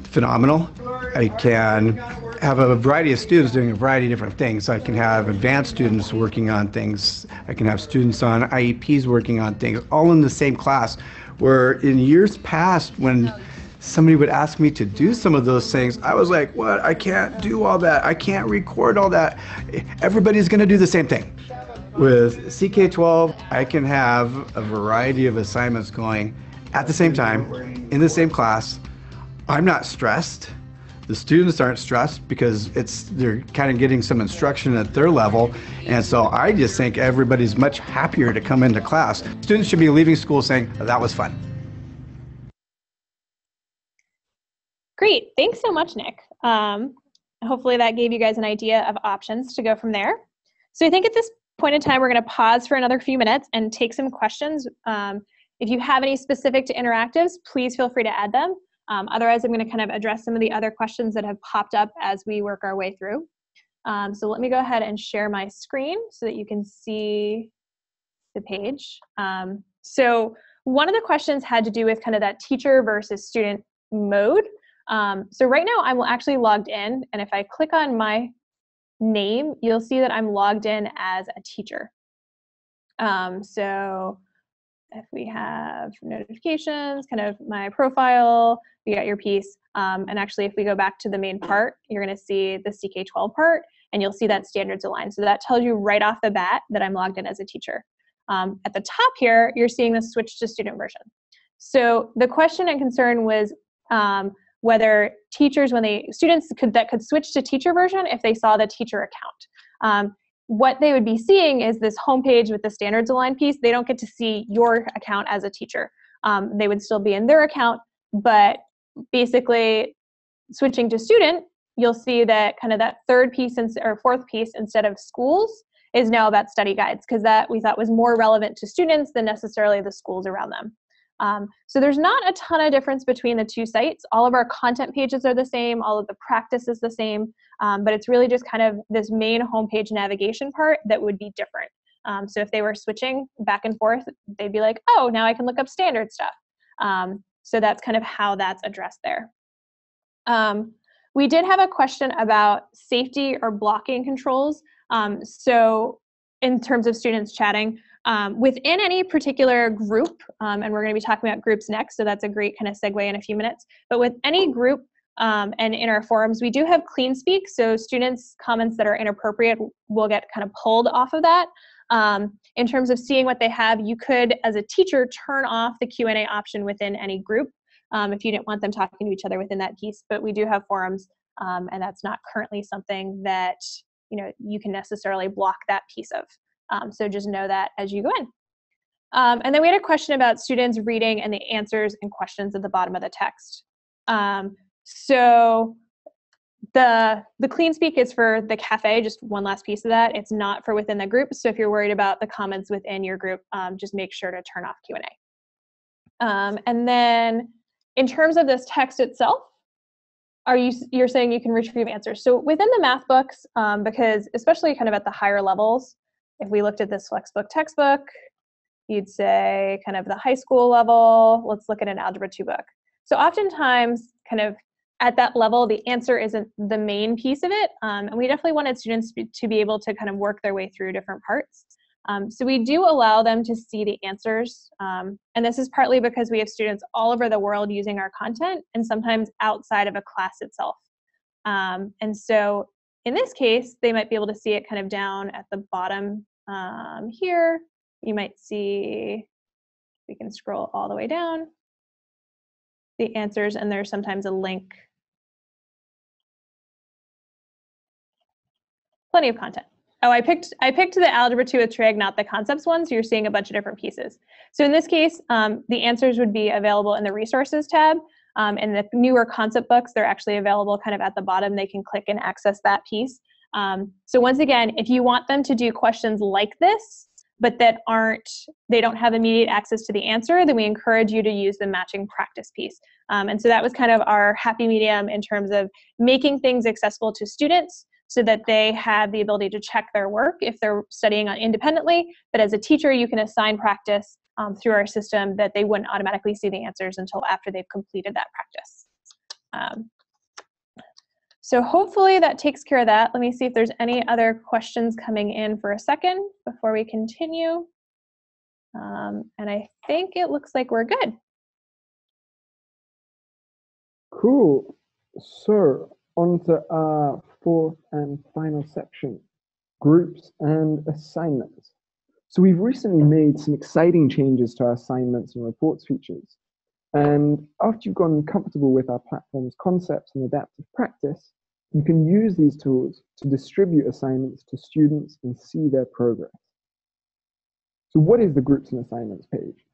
phenomenal. I can have a variety of students doing a variety of different things. I can have advanced students working on things. I can have students on IEPs working on things, all in the same class, where in years past when somebody would ask me to do some of those things, I was like, what? I can't do all that. I can't record all that. Everybody's going to do the same thing. With CK-12, I can have a variety of assignments going at the same time, in the same class. I'm not stressed. The students aren't stressed because they're kind of getting some instruction at their level. And so I just think everybody's much happier to come into class. Students should be leaving school saying, that was fun. Great, thanks so much, Nick. Hopefully that gave you guys an idea of options to go from there. So I think at this point in time, we're going to pause for another few minutes and take some questions. If you have any specific to interactives, please feel free to add them. Otherwise, I'm going to kind of address some of the other questions that have popped up as we work our way through. So let me go ahead and share my screen so that you can see the page. So one of the questions had to do with kind of that teacher versus student mode. So right now I'm actually logged in, and if I click on my name, you'll see that I'm logged in as a teacher. So if we have notifications, kind of my profile, you got your piece. And actually, if we go back to the main part, you're going to see the CK-12 part, and you'll see that standards aligned. So that tells you right off the bat that I'm logged in as a teacher. At the top here, you're seeing the switch to student version. So the question and concern was whether teachers, students that could switch to teacher version if they saw the teacher account. What they would be seeing is this homepage with the standards aligned piece. They don't get to see your account as a teacher. They would still be in their account, but basically switching to student, you'll see that kind of that third piece or fourth piece instead of schools is now about study guides, because that we thought was more relevant to students than necessarily the schools around them. So there's not a ton of difference between the two sites. All of our content pages are the same, all of the practice is the same, but it's really just kind of this main homepage navigation part that would be different. So if they were switching back and forth, they'd be like, oh, now I can look up standard stuff. So that's kind of how that's addressed there. We did have a question about safety or blocking controls. So in terms of students chatting, within any particular group, and we're going to be talking about groups next, so that's a great kind of segue in a few minutes, but with any group and in our forums, we do have clean speak, so students' comments that are inappropriate will get kind of pulled off of that. In terms of seeing what they have, you could, as a teacher, turn off the Q&A option within any group if you didn't want them talking to each other within that piece, but we do have forums, and that's not currently something that you can necessarily block that piece of. So just know that as you go in. And then we had a question about students reading and the answers and questions at the bottom of the text. So the clean speak is for the cafe, just one last piece of that. It's not for within the group. So if you're worried about the comments within your group, just make sure to turn off Q&A. And then in terms of this text itself, you're saying you can retrieve answers. So within the math books, because especially kind of at the higher levels, if we looked at this FlexBook textbook, you'd say kind of the high school level, let's look at an Algebra 2 book. So oftentimes kind of at that level, the answer isn't the main piece of it. And we definitely wanted students to be able to kind of work their way through different parts. So we do allow them to see the answers. And this is partly because we have students all over the world using our content and sometimes outside of a class itself. And so in this case, they might be able to see it kind of down at the bottom here. You might see, we can scroll all the way down, the answers, and there's sometimes a link. Plenty of content. Oh, I picked the Algebra 2 with trig, not the concepts one, so you're seeing a bunch of different pieces. So in this case, the answers would be available in the resources tab. And the newer concept books, they're actually available kind of at the bottom. They can click and access that piece. So once again, if you want them to do questions like this, but that they don't have immediate access to the answer, then we encourage you to use the matching practice piece. And so that was kind of our happy medium in terms of making things accessible to students so that they have the ability to check their work if they're studying independently. But as a teacher, you can assign practice through our system that they wouldn't automatically see the answers until after they've completed that practice. So hopefully that takes care of that. Let me see if there's any other questions coming in for a second before we continue. And I think it looks like we're good. Cool. So on to our fourth and final section, groups and assignments. So we've recently made some exciting changes to our assignments and reports features. And after you've gotten comfortable with our platform's concepts and adaptive practice, you can use these tools to distribute assignments to students and see their progress. So what is the Groups and Assignments page?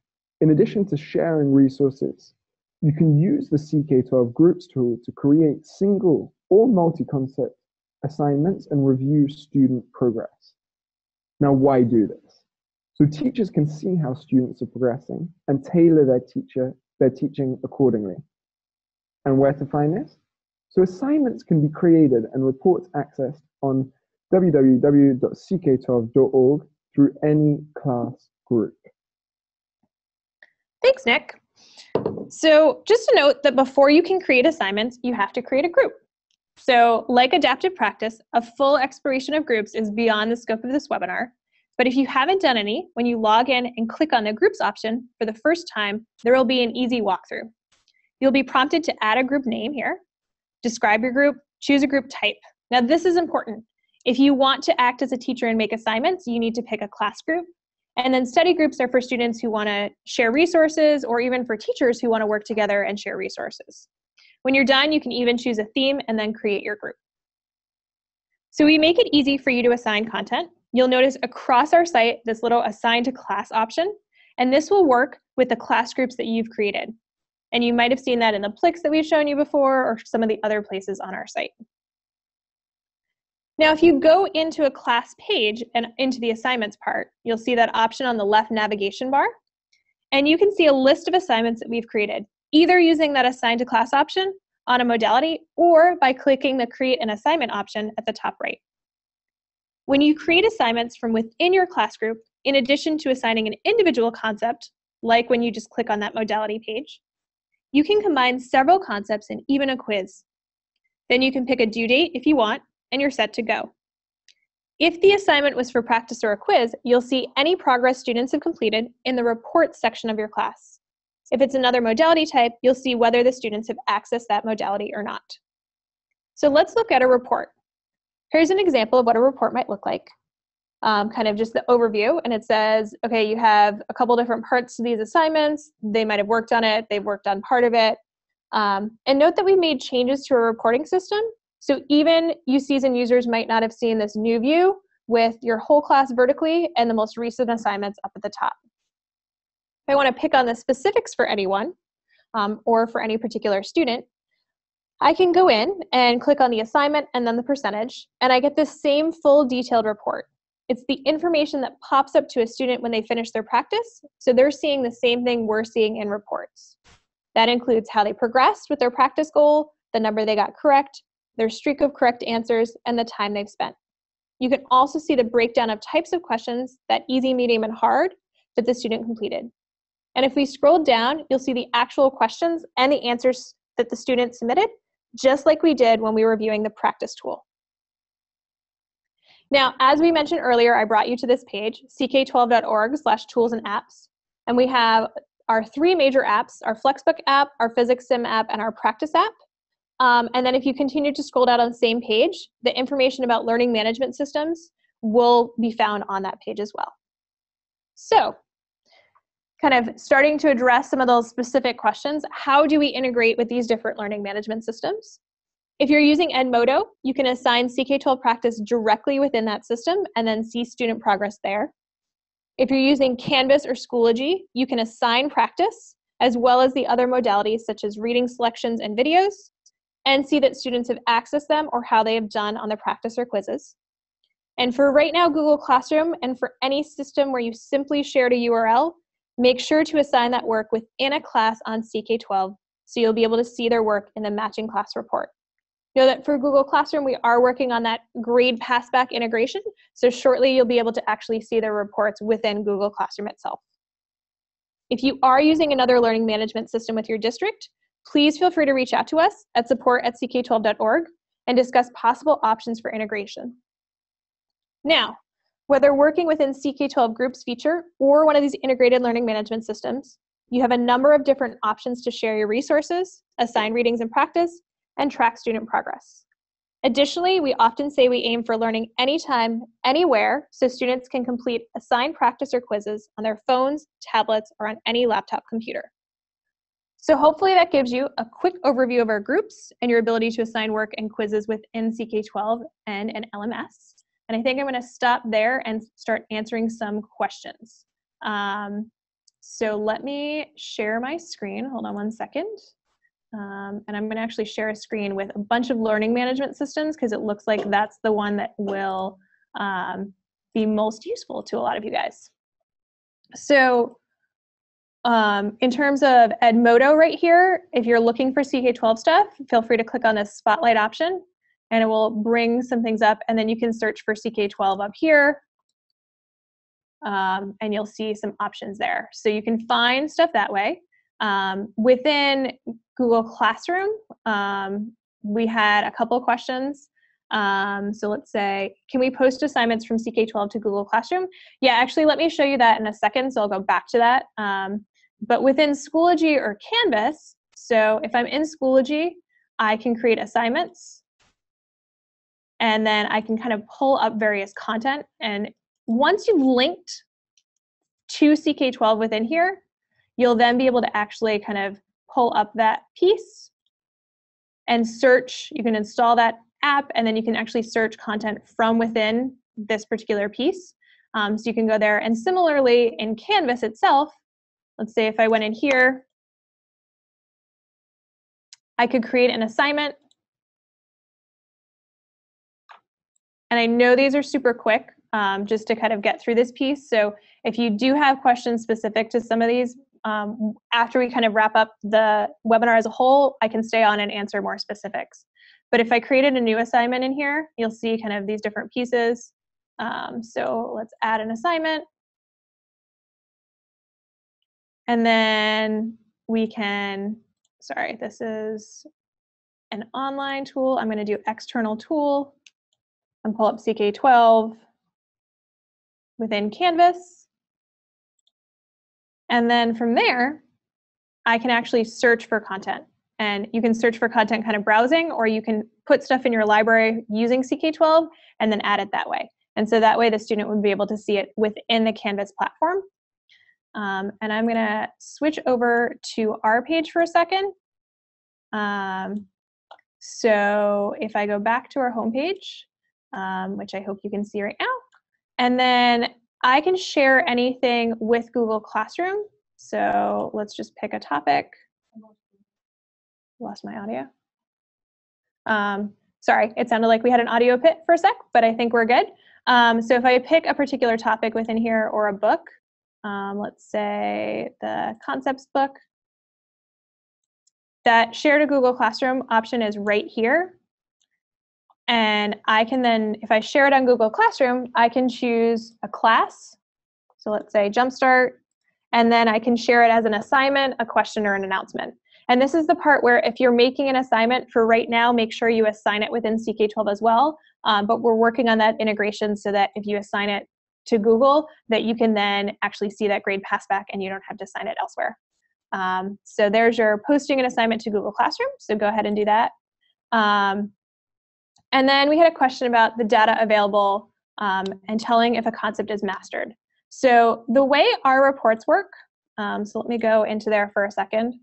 In addition to sharing resources, you can use the CK-12 Groups tool to create single or multi-concept assignments and review student progress. Now, why do this? So teachers can see how students are progressing and tailor their teaching accordingly. And where to find this? So assignments can be created and reports accessed on www.ck12.org through any class group. Thanks, Nick. So just to note that before you can create assignments, you have to create a group. So like adaptive practice, a full exploration of groups is beyond the scope of this webinar. But if you haven't done any, when you log in and click on the groups option for the first time, there will be an easy walkthrough. You'll be prompted to add a group name here, describe your group, choose a group type. Now this is important. If you want to act as a teacher and make assignments, you need to pick a class group. And then study groups are for students who want to share resources, or even for teachers who want to work together and share resources. When you're done, you can even choose a theme and then create your group. So we make it easy for you to assign content. You'll notice across our site this little assign to class option, and this will work with the class groups that you've created. And you might have seen that in the Plex that we've shown you before, or some of the other places on our site. Now, if you go into a class page and into the assignments part, you'll see that option on the left navigation bar, and you can see a list of assignments that we've created, either using that assign to class option on a modality or by clicking the create an assignment option at the top right. When you create assignments from within your class group, in addition to assigning an individual concept, like when you just click on that modality page, you can combine several concepts and even a quiz. Then you can pick a due date if you want, and you're set to go. If the assignment was for practice or a quiz, you'll see any progress students have completed in the reports section of your class. If it's another modality type, you'll see whether the students have accessed that modality or not. So let's look at a report. Here's an example of what a report might look like. Kind of just the overview, and it says, okay, you have a couple different parts to these assignments. They might have worked on it, they've worked on part of it. And note that we made changes to our reporting system. So even UCs and users might not have seen this new view with your whole class vertically and the most recent assignments up at the top. If I want to pick on the specifics for anyone or for any particular student, I can go in and click on the assignment and then the percentage, and I get this same full detailed report. It's the information that pops up to a student when they finish their practice, so they're seeing the same thing we're seeing in reports. That includes how they progressed with their practice goal, the number they got correct, their streak of correct answers, and the time they've spent. You can also see the breakdown of types of questions, that easy, medium, and hard, that the student completed. And if we scroll down, you'll see the actual questions and the answers that the student submitted, just like we did when we were viewing the practice tool. Now, as we mentioned earlier, I brought you to this page, ck12.org/tools and apps, and we have our three major apps, our FlexBook app, our Physics Sim app, and our Practice app. And then if you continue to scroll down on the same page, the information about learning management systems will be found on that page as well. So, kind of starting to address some of those specific questions, how do we integrate with these different learning management systems? If you're using Edmodo, you can assign CK-12 practice directly within that system and then see student progress there. If you're using Canvas or Schoology, you can assign practice as well as the other modalities such as reading selections and videos, and see that students have accessed them or how they have done on their practice or quizzes. And for right now, Google Classroom, and for any system where you simply shared a URL, make sure to assign that work within a class on CK-12 so you'll be able to see their work in the matching class report. Know that for Google Classroom, we are working on that grade passback integration, so shortly you'll be able to actually see their reports within Google Classroom itself. If you are using another learning management system with your district, please feel free to reach out to us at support@ck12.org and discuss possible options for integration. Now, whether working within CK-12 Groups feature or one of these integrated learning management systems, you have a number of different options to share your resources, assign readings and practice, and track student progress. Additionally, we often say we aim for learning anytime, anywhere, so students can complete assigned practice or quizzes on their phones, tablets, or on any laptop computer. So hopefully that gives you a quick overview of our groups and your ability to assign work and quizzes within CK-12 and an LMS. And I think I'm going to stop there and start answering some questions. So let me share my screen. Hold on one second. And I'm going to actually share a screen with a bunch of learning management systems because it looks like that's the one that will be most useful to a lot of you guys. So in terms of Edmodo right here, if you're looking for CK-12 stuff, feel free to click on this spotlight option and it will bring some things up, and then you can search for CK-12 up here and you'll see some options there. So you can find stuff that way. Within Google Classroom, we had a couple of questions. So let's say, can we post assignments from CK-12 to Google Classroom? Yeah, actually, let me show you that in a second, so I'll go back to that. But within Schoology or Canvas, so if I'm in Schoology, I can create assignments, and then I can kind of pull up various content. And once you've linked to CK-12 within here, you'll then be able to actually kind of pull up that piece and search. You can install that app, and then you can actually search content from within this particular piece. So you can go there. And similarly, in Canvas itself, let's say if I went in here, I could create an assignment. And I know these are super quick just to kind of get through this piece. So if you do have questions specific to some of these, after we kind of wrap up the webinar as a whole, I can stay on and answer more specifics. But if I created a new assignment in here, you'll see kind of these different pieces. So let's add an assignment. And then we can, sorry, this is an online tool. I'm going to do external tool and pull up CK-12 within Canvas. And then from there, I can actually search for content. And you can search for content kind of browsing, or you can put stuff in your library using CK-12 and then add it that way. And so that way the student would be able to see it within the Canvas platform. And I'm going to switch over to our page for a second. So if I go back to our homepage, which I hope you can see right now, and then I can share anything with Google Classroom. So let's just pick a topic. Lost my audio. Sorry, it sounded like we had an audio pit for a sec, but I think we're good. So if I pick a particular topic within here or a book, let's say the concepts book, that share to Google Classroom option is right here. And I can then, if I share it on Google Classroom, I can choose a class. So let's say Jumpstart, and then I can share it as an assignment, a question, or an announcement. And this is the part where if you're making an assignment for right now, make sure you assign it within CK-12 as well. But we're working on that integration so that if you assign it to Google, that you can then actually see that grade pass back and you don't have to assign it elsewhere. So there's your posting an assignment to Google Classroom. So go ahead and do that. And then we had a question about the data available and telling if a concept is mastered. So the way our reports work, so let me go into there for a second,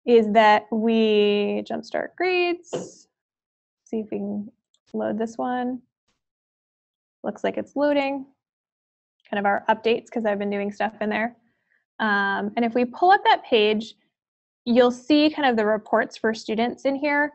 is that we jumpstart grades. See if we can load this one. Looks like it's loading. Kind of our updates, because I've been doing stuff in there. And if we pull up that page, you'll see kind of the reports for students in here.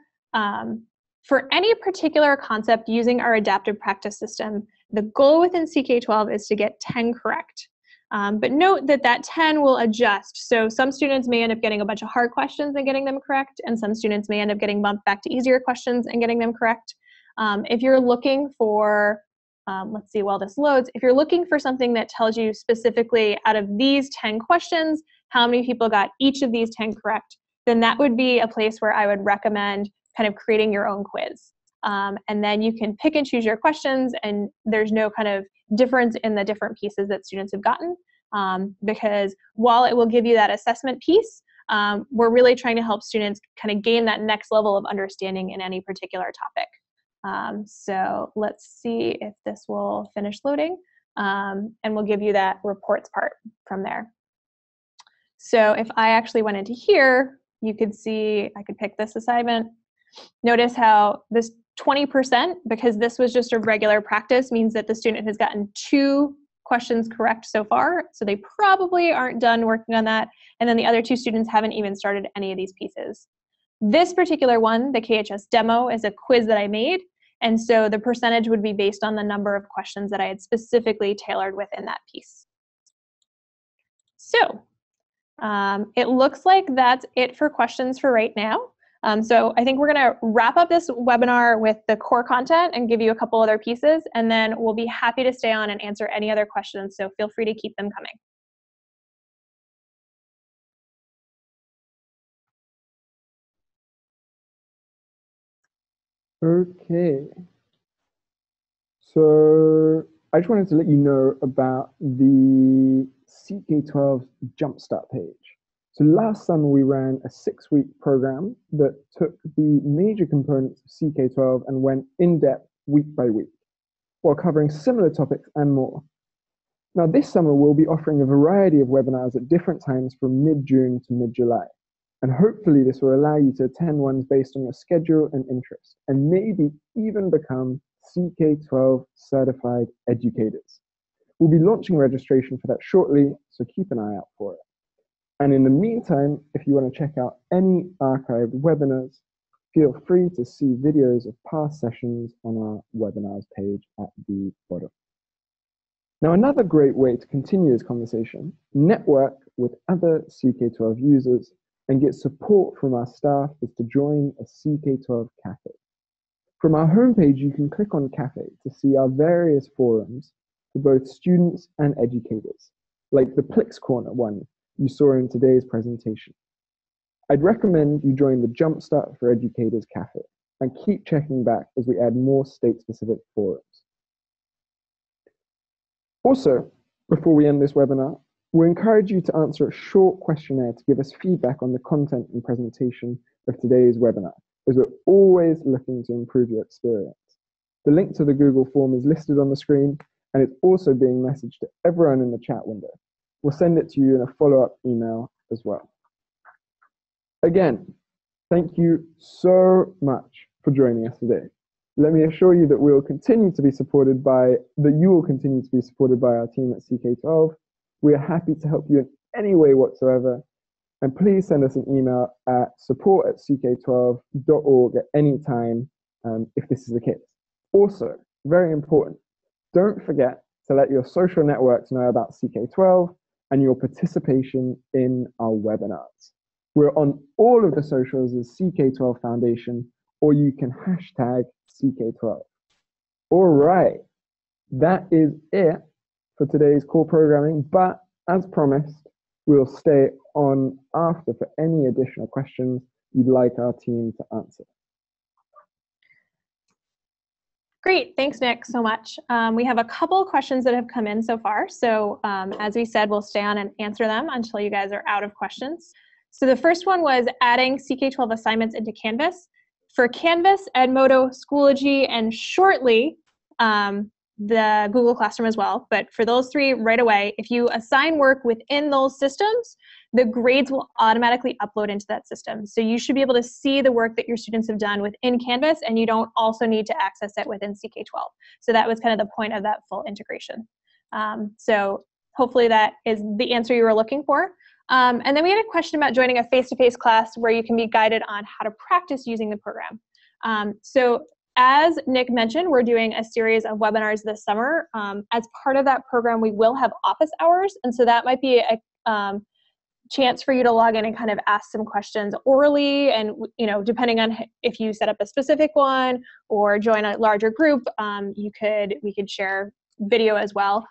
For any particular concept using our adaptive practice system, the goal within CK-12 is to get 10 correct. But note that that 10 will adjust. So some students may end up getting a bunch of hard questions and getting them correct, and some students may end up getting bumped back to easier questions and getting them correct. If you're looking for, let's see while this loads, if you're looking for something that tells you specifically out of these 10 questions, how many people got each of these 10 correct, then that would be a place where I would recommend kind of creating your own quiz. And then you can pick and choose your questions, and there's no kind of difference in the different pieces that students have gotten, because while it will give you that assessment piece, we're really trying to help students kind of gain that next level of understanding in any particular topic. So let's see if this will finish loading, and we'll give you that reports part from there. So if I actually went into here, you could see, I could pick this assignment. Notice how this 20%, because this was just a regular practice, means that the student has gotten 2 questions correct so far. So they probably aren't done working on that. And then the other 2 students haven't even started any of these pieces. This particular one, the KHS demo, is a quiz that I made. And so the percentage would be based on the number of questions that I had specifically tailored within that piece. So it looks like that's it for questions for right now. So I think we're going to wrap up this webinar with the core content and give you a couple other pieces, and then we'll be happy to stay on and answer any other questions, so feel free to keep them coming. Okay. So I just wanted to let you know about the CK-12 Jumpstart page. So last summer we ran a 6-week program that took the major components of CK-12 and went in depth week by week, while covering similar topics and more. Now this summer we'll be offering a variety of webinars at different times from mid-June to mid-July. And hopefully this will allow you to attend ones based on your schedule and interest, and maybe even become CK-12 certified educators. We'll be launching registration for that shortly, so keep an eye out for it. And in the meantime, if you want to check out any archived webinars, feel free to see videos of past sessions on our webinars page at the bottom. Now, another great way to continue this conversation, network with other CK-12 users and get support from our staff, is to join a CK-12 cafe. From our homepage, you can click on cafe to see our various forums for both students and educators, like the Plex Corner one you saw in today's presentation. I'd recommend you join the Jumpstart for Educators Cafe and keep checking back as we add more state-specific forums. Also, before we end this webinar, we encourage you to answer a short questionnaire to give us feedback on the content and presentation of today's webinar, as we're always looking to improve your experience. The link to the Google form is listed on the screen, and it's also being messaged to everyone in the chat window. We'll send it to you in a follow-up email as well. Again, thank you so much for joining us today. Let me assure you that you will continue to be supported by our team at CK-12. We are happy to help you in any way whatsoever. And please send us an email at support@ck12.org at any time if this is the case. Also, very important, don't forget to let your social networks know about CK-12 and your participation in our webinars. We're on all of the socials as CK-12 Foundation, or you can hashtag CK-12. All right, that is it for today's core programming, but as promised, we'll stay on after for any additional questions you'd like our team to answer. Great, thanks Nick so much. We have a couple of questions that have come in so far. So as we said, we'll stay on and answer them until you guys are out of questions. So the first one was adding CK-12 assignments into Canvas. For Canvas, Edmodo, Schoology, and shortly the Google Classroom as well. But for those 3 right away, if you assign work within those systems, the grades will automatically upload into that system. So you should be able to see the work that your students have done within Canvas, and you don't also need to access it within CK-12. So that was kind of the point of that full integration. So hopefully that is the answer you were looking for. And then we had a question about joining a face-to-face class where you can be guided on how to practice using the program. So as Nick mentioned, we're doing a series of webinars this summer. As part of that program, we will have office hours, and so that might be a chance for you to log in and kind of ask some questions orally, and depending on if you set up a specific one or join a larger group, we could share video as well.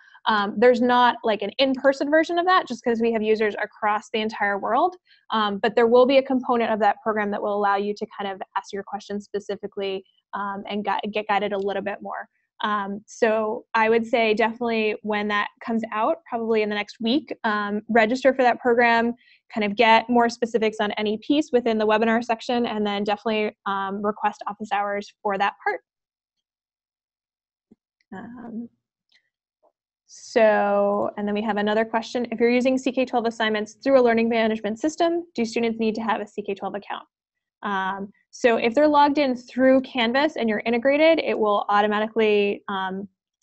There's not like an in-person version of that just because we have users across the entire world, but there will be a component of that program that will allow you to kind of ask your questions specifically and get guided a little bit more. So I would say definitely when that comes out, probably in the next week, register for that program, kind of get more specifics on any piece within the webinar section, and then definitely request office hours for that part. So, and then we have another question. If you're using CK-12 assignments through a learning management system, do students need to have a CK-12 account? So if they're logged in through Canvas and you're integrated, it will automatically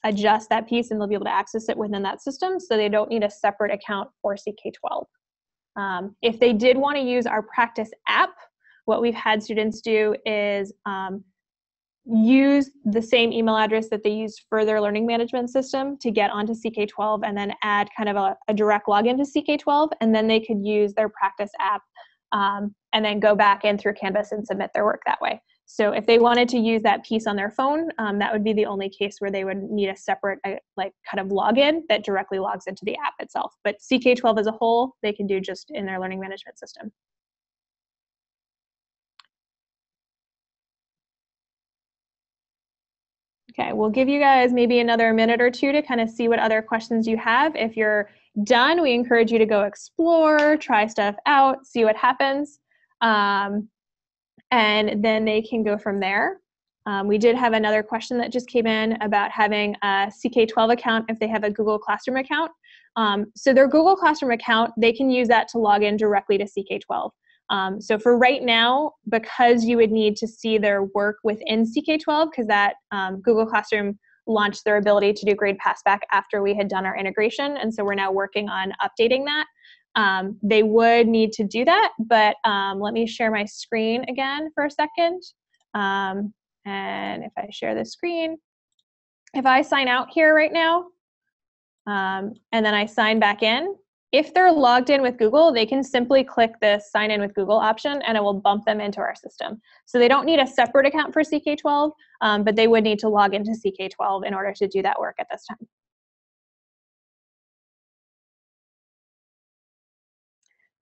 adjust that piece and they'll be able to access it within that system, so they don't need a separate account for CK-12. If they did want to use our practice app, what we've had students do is use the same email address that they use for their learning management system to get onto CK-12 and then add kind of a direct login to CK-12, and then they could use their practice app and then go back in through Canvas and submit their work that way. So if they wanted to use that piece on their phone, that would be the only case where they would need a separate like kind of login that directly logs into the app itself. But CK-12 as a whole, they can do just in their learning management system. Okay, we'll give you guys maybe another minute or two to kind of see what other questions you have. If you're done, we encourage you to go explore, try stuff out, see what happens, and then they can go from there. We did have another question that just came in about having a CK-12 account if they have a Google Classroom account. So their Google Classroom account, they can use that to log in directly to CK-12. So for right now, because you would need to see their work within CK-12, because that Google Classroom launched their ability to do grade passback after we had done our integration, and so we're now working on updating that. They would need to do that, but let me share my screen again for a second. And if I share the screen, if I sign out here right now, and then I sign back in, if they're logged in with Google, they can simply click the sign in with Google option and it will bump them into our system. So they don't need a separate account for CK-12, but they would need to log into CK-12 in order to do that work at this time.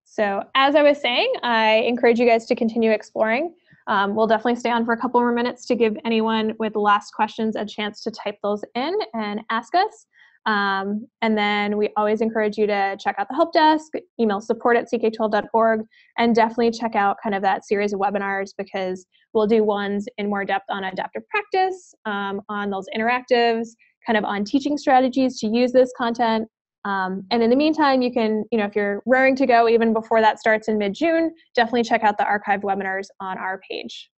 So as I was saying, I encourage you guys to continue exploring. We'll definitely stay on for a couple more minutes to give anyone with last questions a chance to type those in and ask us. And then we always encourage you to check out the help desk, email support@ck12.org, and definitely check out kind of that series of webinars, because we'll do ones in more depth on adaptive practice, on those interactives, kind of on teaching strategies to use this content. And in the meantime, you can, if you're raring to go even before that starts in mid-June, definitely check out the archived webinars on our page.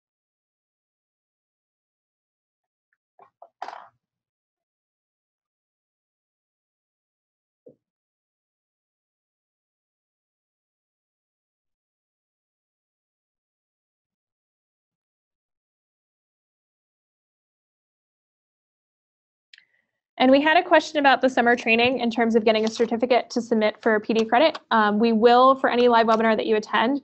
And we had a question about the summer training in terms of getting a certificate to submit for PD credit. We will, for any live webinar that you attend,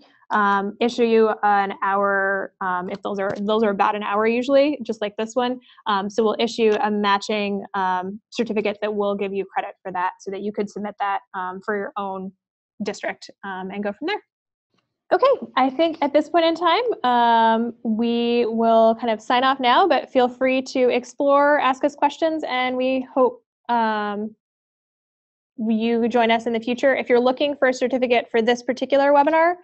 issue you an hour, if those are about an hour usually, just like this one. So we'll issue a matching certificate that will give you credit for that, so that you could submit that for your own district and go from there. Okay, I think at this point in time, we will kind of sign off now, but feel free to explore, ask us questions, and we hope you join us in the future. If you're looking for a certificate for this particular webinar,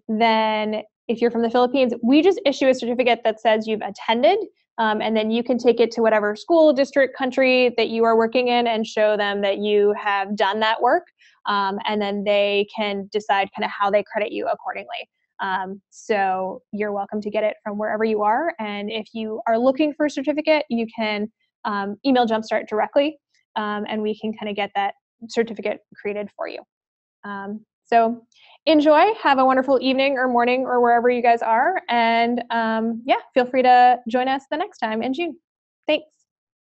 then if you're from the Philippines, we just issue a certificate that says you've attended, and then you can take it to whatever school, district, country that you are working in and show them that you have done that work. And then they can decide kind of how they credit you accordingly. So you're welcome to get it from wherever you are. And if you are looking for a certificate, you can email Jumpstart directly, and we can kind of get that certificate created for you. So enjoy, have a wonderful evening or morning or wherever you guys are. And yeah, feel free to join us the next time in June. Thanks.